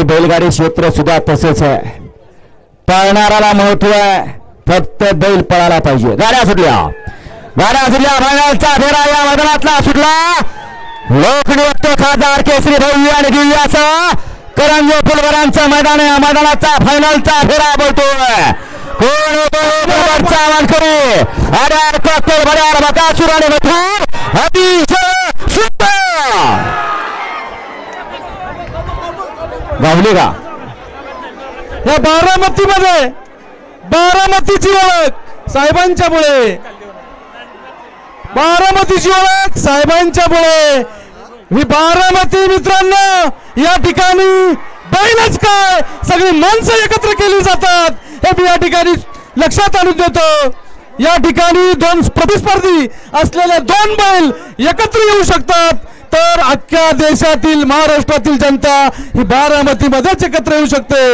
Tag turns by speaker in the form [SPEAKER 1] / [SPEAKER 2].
[SPEAKER 1] आणि बैलगाडी क्षेत्र सुद्धा तसेच आहे. पळणाऱ्याला महत्व आहे, फक्त बैल पळायला पाहिजे. गाड्या सुटल्या फायनलचा फेरा या मैदानातला सुटला. लोकनियुक्त खासदार केसरी भव्य आणि दिव्य असं करंजे फुलवरांचं मैदान आहे. मैदानाचा फायनलचा फेरा बोलतोय. कोण मानकरी अड्यार कॉकटेल बड्यार बकासूर आणि मथुर अतिशय सुंदर गावली का
[SPEAKER 2] या बारामतीमध्ये बारामतीची ओळख साहेबांच्या मुळे, बारामतीची ओळख साहेबांच्या मुळे. ही बारामती मित्रांनो या ठिकाणी बैलच काय सगळी माणसं एकत्र केली जातात हे मी या ठिकाणी लक्षात आणून देतो. या ठिकाणी दोन प्रतिस्पर्धी असलेले दोन बैल एकत्र येऊ शकतात तर अख्ख्या देशातील महाराष्ट्रातील जनता ही बारामतीमध्येच एकत्र येऊ शकते.